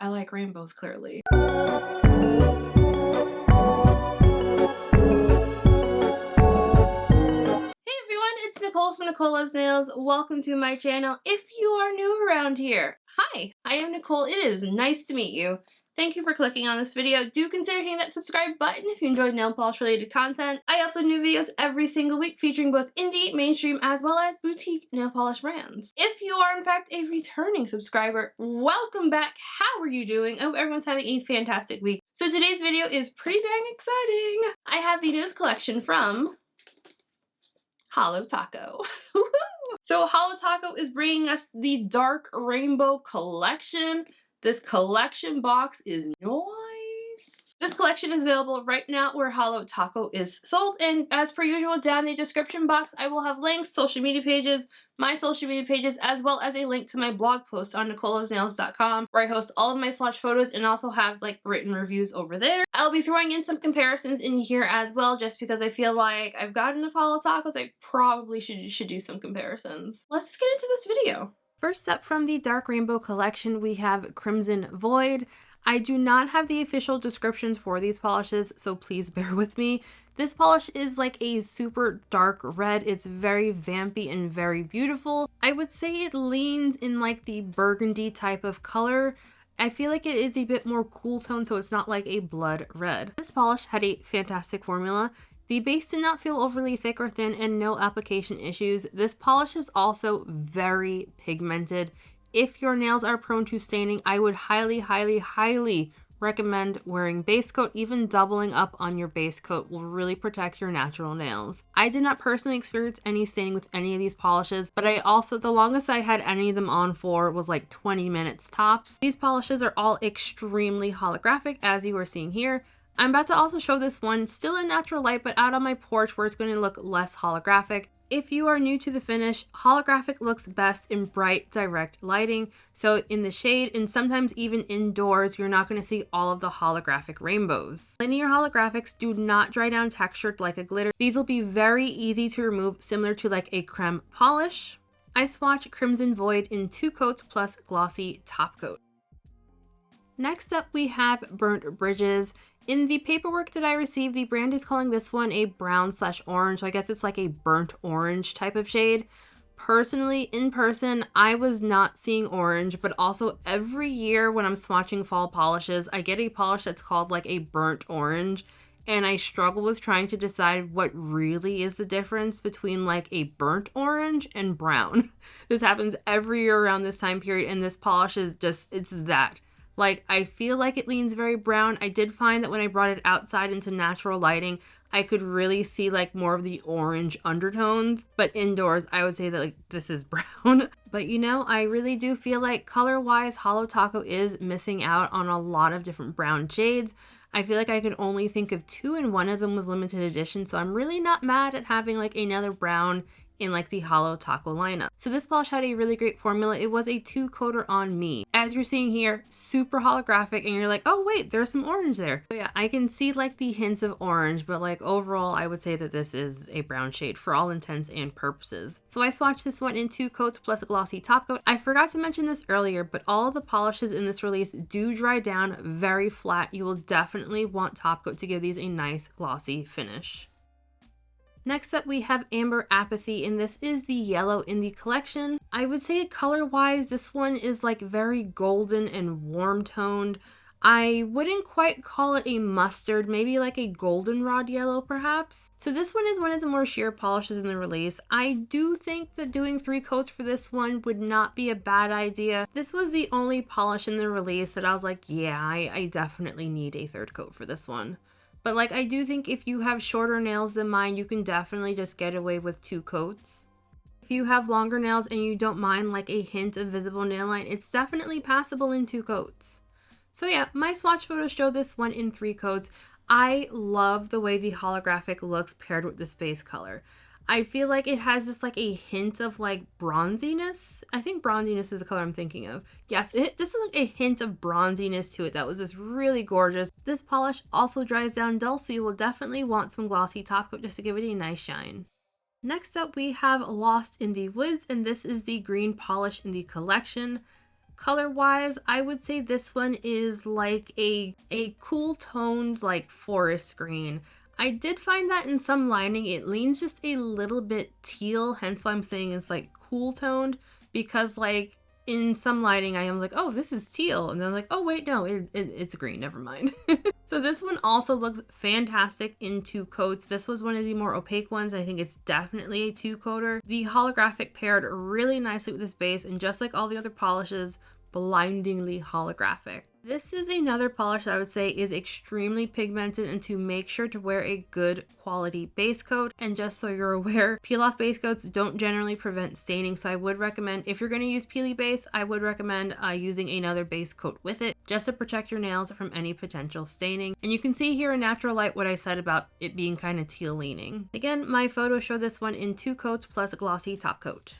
I like rainbows, clearly. It's Nicole from Nicole Loves Nails. Welcome to my channel. If you are new around here, hi, I am Nicole. It is nice to meet you. Thank you for clicking on this video. Do consider hitting that subscribe button if you enjoyed nail polish related content. I upload new videos every single week featuring both indie, mainstream, as well as boutique nail polish brands. If you are in fact a returning subscriber, welcome back. How are you doing? I hope everyone's having a fantastic week. So today's video is pretty dang exciting. I have the newest collection from Holo Taco. So Holo Taco is bringing us the Dark Rainbow collection. This collection box is nice. This collection is available right now where Holo Taco is sold, and as per usual, down in the description box I will have links, social media pages, my social media pages, as well as a link to my blog post on NicoleLovesNails.com, where I host all of my swatch photos and also have like written reviews over there. I'll be throwing in some comparisons in here as well, just because I feel like I've gotten enough Holo Tacos, I probably should do some comparisons. Let's just get into this video. First up from the Dark Rainbow collection, we have Crimson Void. I do not have the official descriptions for these polishes, so please bear with me. This polish is like a super dark red. It's very vampy and very beautiful. I would say it leans in like the burgundy type of color. I feel like it is a bit more cool tone, so it's not like a blood red. This polish had a fantastic formula. The base did not feel overly thick or thin and no application issues. This polish is also very pigmented. If your nails are prone to staining, I would highly recommend wearing base coat. Even doubling up on your base coat will really protect your natural nails. I did not personally experience any staining with any of these polishes, but the longest I had any of them on for was like 20 minutes tops. These polishes are all extremely holographic, as you are seeing here. I'm about to also show this one still in natural light, but out on my porch where it's going to look less holographic. If you are new to the finish, holographic looks best in bright, direct lighting. So in the shade and sometimes even indoors, you're not going to see all of the holographic rainbows. Linear holographics do not dry down textured like a glitter. These will be very easy to remove, similar to like a creme polish. I swatch Crimson Void in 2 coats plus glossy top coat. Next up, we have Burnt Bridges. In the paperwork that I received, the brand is calling this one a brown/orange, so I guess it's like a burnt orange type of shade. Personally, in person, I was not seeing orange, but also every year when I'm swatching fall polishes, I get a polish that's called like a burnt orange, and I struggle with trying to decide what really is the difference between like a burnt orange and brown. This happens every year around this time period, and this polish is just, it's that. Like, I feel like it leans very brown. I did find that when I brought it outside into natural lighting, I could really see like more of the orange undertones, but indoors I would say that like this is brown. But you know, I really do feel like color-wise, Holo Taco is missing out on a lot of different brown shades. I feel like I could only think of 2 and one of them was limited edition, so I'm really not mad at having like another brown in like the Holo Taco lineup. So this polish had a really great formula. It was a 2-coater on me. As you're seeing here, super holographic, and you're like, oh wait, there's some orange there. So yeah, I can see like the hints of orange, but like overall, I would say that this is a brown shade for all intents and purposes. So I swatched this one in 2 coats plus a glossy top coat. I forgot to mention this earlier, but all of the polishes in this release do dry down very flat. You will definitely want top coat to give these a nice glossy finish. Next up, we have Amber Apathy, and this is the yellow in the collection. I would say color-wise, this one is like very golden and warm-toned. I wouldn't quite call it a mustard, maybe like a goldenrod yellow perhaps. So this one is one of the more sheer polishes in the release. I do think that doing 3 coats for this one would not be a bad idea. This was the only polish in the release that I was like, yeah, I definitely need a 3rd coat for this one. But like, I do think if you have shorter nails than mine, you can definitely just get away with 2 coats. If you have longer nails and you don't mind like a hint of visible nail line, it's definitely passable in 2 coats. So yeah, my swatch photos show this one in 3 coats. I love the way the holographic looks paired with this base color. I feel like it has just like a hint of like bronziness. I think bronziness is the color I'm thinking of. Yes, it just like a hint of bronziness to it that was just really gorgeous. This polish also dries down dull, so you will definitely want some glossy top coat just to give it a nice shine. Next up, we have Lost in the Woods, and this is the green polish in the collection. Color wise, I would say this one is like a cool toned like forest green. I did find that in some lining it leans just a little bit teal, hence why I'm saying it's like cool toned, because like in some lighting I am like, oh, this is teal, and then I'm like, oh wait, no, it's green, never mind. So this one also looks fantastic in 2 coats. This was one of the more opaque ones. I think it's definitely a 2-coater. The holographic paired really nicely with this base, and just like all the other polishes, blindingly holographic. This is another polish that I would say is extremely pigmented, and to make sure to wear a good quality base coat. And just so you're aware, peel off base coats don't generally prevent staining, so I would recommend, if you're going to use peely base, I would recommend using another base coat with it, just to protect your nails from any potential staining. And you can see here in natural light what I said about it being kind of teal leaning. Again, my photos show this one in 2 coats plus a glossy top coat.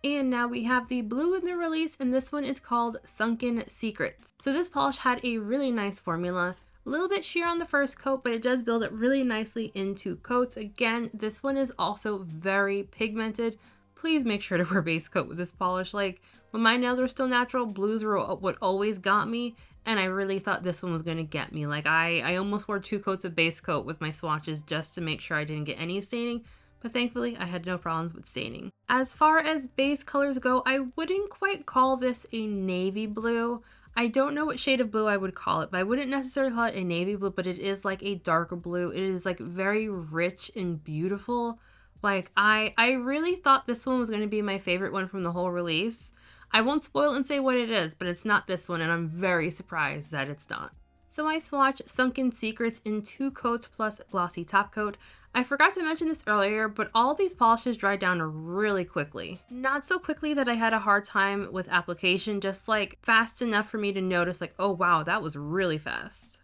And now we have the blue in the release, and this one is called Sunken Secrets. So this polish had a really nice formula, a little bit sheer on the first coat, but it does build it really nicely in 2 coats. Again, this one is also very pigmented. Please make sure to wear base coat with this polish. Like when my nails were still natural, blues were what always got me, and I really thought this one was going to get me. Like I almost wore 2 coats of base coat with my swatches just to make sure I didn't get any staining. But thankfully I had no problems with staining. As far as base colors go, I wouldn't quite call this a navy blue. I don't know what shade of blue I would call it, but I wouldn't necessarily call it a navy blue, but it is like a darker blue. It is like very rich and beautiful. Like I really thought this one was going to be my favorite one from the whole release. I won't spoil and say what it is, but it's not this one, and I'm very surprised that it's not. So I swatched Sunken Secrets in 2 coats plus glossy top coat. I forgot to mention this earlier, but all these polishes dry down really quickly. Not so quickly that I had a hard time with application, just like fast enough for me to notice like, oh wow, that was really fast.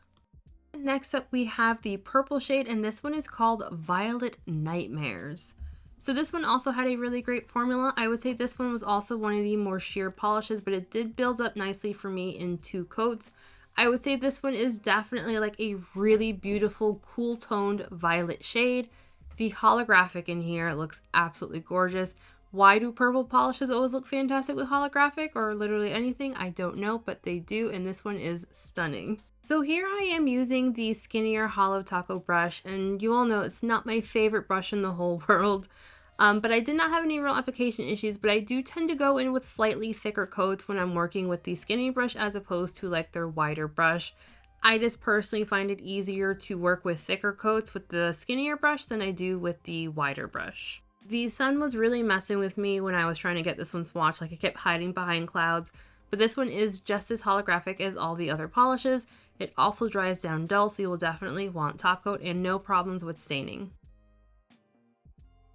Next up we have the purple shade, and this one is called Violet Nightmares. So this one also had a really great formula. I would say this one was also one of the more sheer polishes, but it did build up nicely for me in 2 coats. I would say this one is definitely like a really beautiful, cool toned violet shade. The holographic in here looks absolutely gorgeous. Why do purple polishes always look fantastic with holographic or literally anything? I don't know, but they do, and this one is stunning. So here I am using the skinnier Holo Taco brush, and you all know it's not my favorite brush in the whole world. But I did not have any real application issues, but I do tend to go in with slightly thicker coats when I'm working with the skinny brush as opposed to like their wider brush. I just personally find it easier to work with thicker coats with the skinnier brush than I do with the wider brush. The sun was really messing with me when I was trying to get this one swatched, like I kept hiding behind clouds, but this one is just as holographic as all the other polishes. It also dries down dull, so you will definitely want top coat and no problems with staining.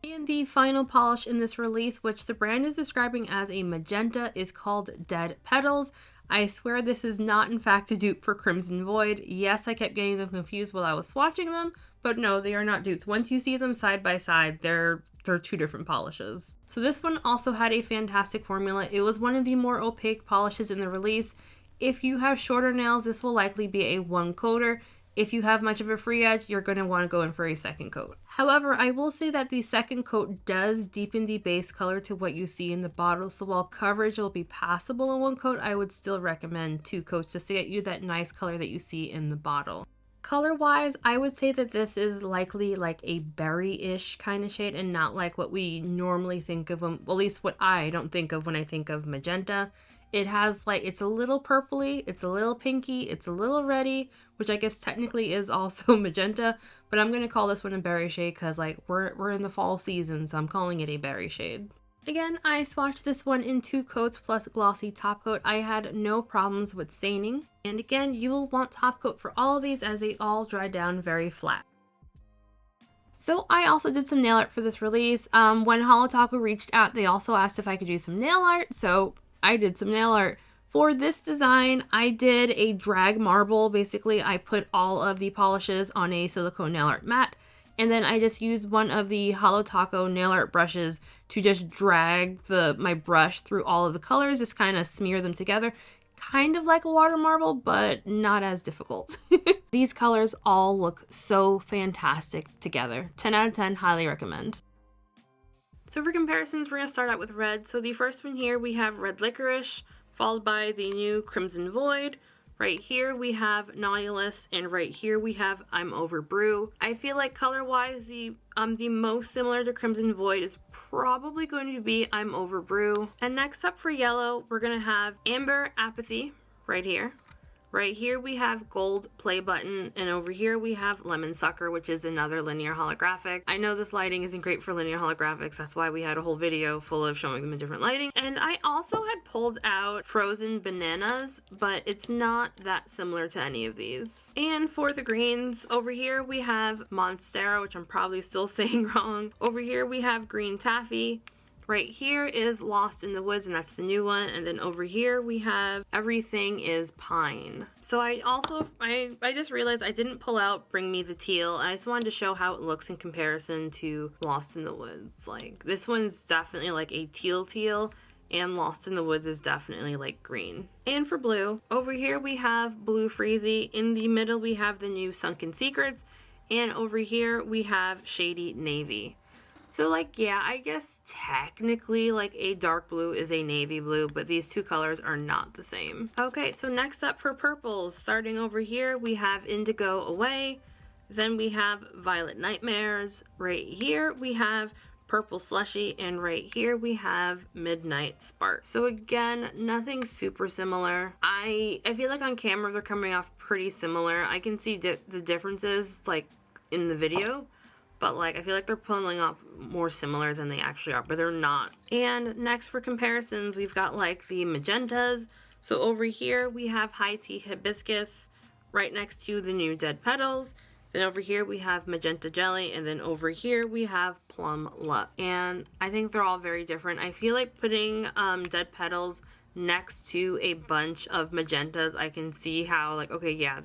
And the final polish in this release, which the brand is describing as a magenta, is called Dead Petals. I swear this is not in fact a dupe for Crimson Void. Yes, I kept getting them confused while I was swatching them, but no, they are not dupes. Once you see them side by side, they're 2 different polishes. So this one also had a fantastic formula. It was one of the more opaque polishes in the release. If you have shorter nails, this will likely be a 1-coater. If you have much of a free edge, you're going to want to go in for a 2nd coat. However, I will say that the 2nd coat does deepen the base color to what you see in the bottle, so while coverage will be passable in 1 coat, I would still recommend 2 coats just to get you that nice color that you see in the bottle. Color-wise, I would say that this is likely like a berry-ish kind of shade and not like what we normally think of them, well, at least what I don't think of when I think of magenta. It has like, it's a little purpley, it's a little pinky, it's a little reddy, which I guess technically is also magenta, but I'm going to call this one a berry shade because like we're in the fall season, so I'm calling it a berry shade. Again, I swatched this one in 2 coats plus glossy top coat. I had no problems with staining. And again, you will want top coat for all of these as they all dry down very flat. So I also did some nail art for this release. When Holo Taco reached out, they also asked if I could do some nail art, so I did some nail art. For this design, I did a drag marble. Basically, I put all of the polishes on a silicone nail art mat, and then I just used one of the Holo Taco nail art brushes to just drag my brush through all of the colors, just kind of smear them together. Kind of like a water marble, but not as difficult. These colors all look so fantastic together. 10 out of 10, highly recommend. So for comparisons, we're going to start out with red. So the first one here, we have Red Licorice, followed by the new Crimson Void. Right here we have Nautilus, and right here we have I'm Over Brew. I feel like color-wise, the most similar to Crimson Void is probably going to be I'm Over Brew. And next up for yellow, we're gonna have Amber Apathy right here. Right here we have Gold Play Button, and over here we have Lemon Sucker, which is another linear holographic. I know this lighting isn't great for linear holographics, that's why we had a whole video full of showing them in different lighting. And I also had pulled out Frozen Bananas, but it's not that similar to any of these. And for the greens, over here we have Monstera, which I'm probably still saying wrong. Over here we have Green Taffy. Right here is Lost in the Woods, and that's the new one. And then over here we have Everything is Pine. So I just realized I didn't pull out Bring Me the Teal, and I just wanted to show how it looks in comparison to Lost in the Woods. Like, this one's definitely like a teal, and Lost in the Woods is definitely like green. And for blue, over here we have Blue Freezy. In the middle we have the new Sunken Secrets, and over here we have Shady Navy. So like, yeah, I guess technically like a dark blue is a navy blue, but these two colors are not the same. Okay, so next up for purples, starting over here, we have Indigo Away. Then we have Violet Nightmares. Right here, we have Purple Slushy, and right here we have Midnight Spark. So again, nothing super similar. I feel like on camera they're coming off pretty similar. I can see the differences like in the video, but like I feel like they're pulling off more similar than they actually are, but they're not. And next for comparisons, we've got like the magentas. So over here we have High Tea Hibiscus right next to the new Dead Petals. Then over here we have Magenta Jelly, and then over here we have Plum Luck. And I think they're all very different. I feel like putting Dead Petals next to a bunch of magentas, I can see how like, okay, yeah,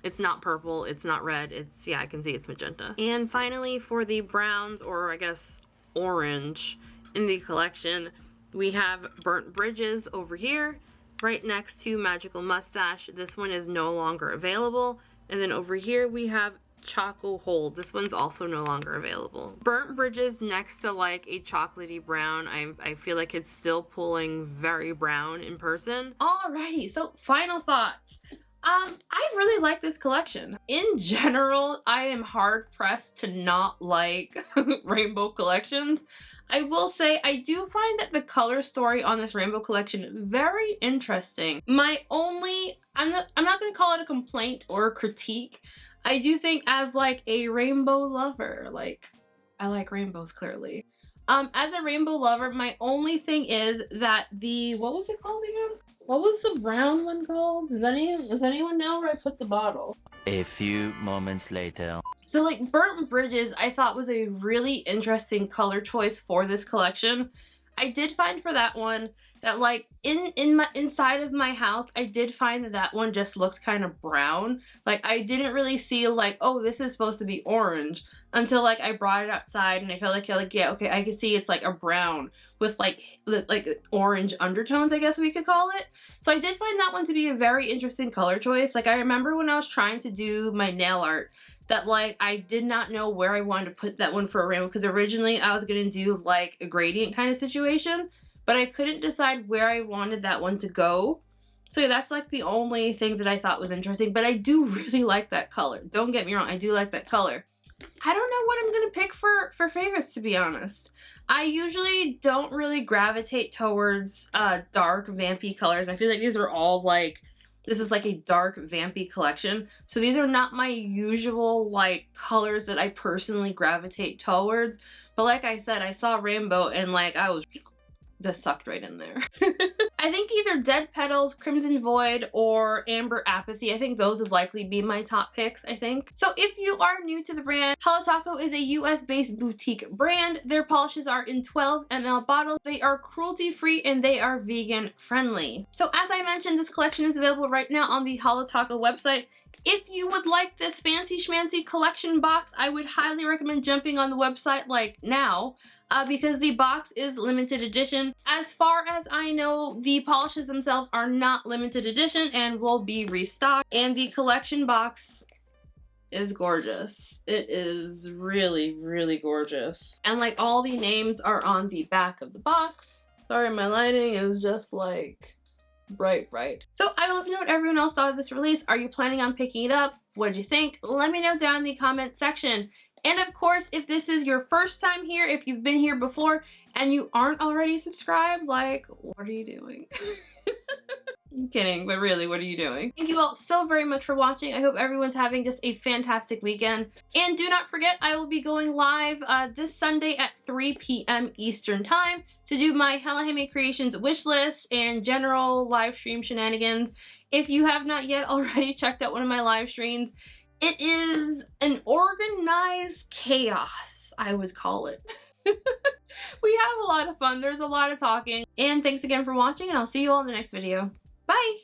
it's not purple, it's not red, yeah, I can see it's magenta. And finally for the browns, or I guess orange, in the collection, we have Burnt Bridges over here, right next to Magical Mustache. This one is no longer available. And then over here we have Choco Hold. This one's also no longer available. Burnt Bridges next to like a chocolatey brown. I feel like it's still pulling very brown in person. Alrighty, so final thoughts. I really like this collection. In general, I am hard pressed to not like rainbow collections. I will say I do find that the color story on this rainbow collection very interesting. I'm not gonna call it a complaint or a critique. I do think as like a rainbow lover, like I like rainbows clearly. As a rainbow lover, my only thing is that what was it called again? What was the brown one called? Does anyone know where I put the bottle? A few moments later. So like Burnt Bridges, I thought was a really interesting color choice for this collection. I did find for that one that like inside of my house, I did find that one just looks kind of brown. Like I didn't really see like, oh, this is supposed to be orange until like I brought it outside and I felt like yeah, okay, I can see it's like a brown with like orange undertones, I guess we could call it. So I did find that one to be a very interesting color choice. Like I remember when I was trying to do my nail art that like I did not know where I wanted to put that one for a rainbow, because originally I was gonna do like a gradient kind of situation, but I couldn't decide where I wanted that one to go. So yeah, that's like the only thing that I thought was interesting, but I do really like that color. Don't get me wrong, I do like that color. I don't know what I'm gonna pick for favorites, to be honest. I usually don't really gravitate towards dark vampy colors. I feel like these are all like, this is like a dark vampy collection. So these are not my usual like colors that I personally gravitate towards. But like I said, I saw rainbow and like I was just sucked right in there. I think either Dead Petals, Crimson Void, or Amber Apathy. I think those would likely be my top picks, I think. So if you are new to the brand, Holo Taco is a US-based boutique brand. Their polishes are in 12 ml bottles. They are cruelty-free and they are vegan friendly. So as I mentioned, this collection is available right now on the Holo Taco website. If you would like this fancy schmancy collection box, I would highly recommend jumping on the website like now, because the box is limited edition. As far as I know, the polishes themselves are not limited edition and will be restocked, and the collection box is gorgeous. It is really, really gorgeous. And like all the names are on the back of the box. Sorry, my lighting is just like Right. So I would love to know what everyone else thought of this release. Are you planning on picking it up? What did you think? Let me know down in the comment section. And of course, if this is your first time here, if you've been here before and you aren't already subscribed, like, what are you doing? I'm kidding, but really, what are you doing? Thank you all so very much for watching. I hope everyone's having just a fantastic weekend. And do not forget, I will be going live this Sunday at 3 p.m. Eastern Time to do my Hella Handmade Creations wish list and general live stream shenanigans. If you have not yet already checked out one of my live streams, it is an organized chaos, I would call it. We have a lot of fun. There's a lot of talking. And thanks again for watching, and I'll see you all in the next video. Bye!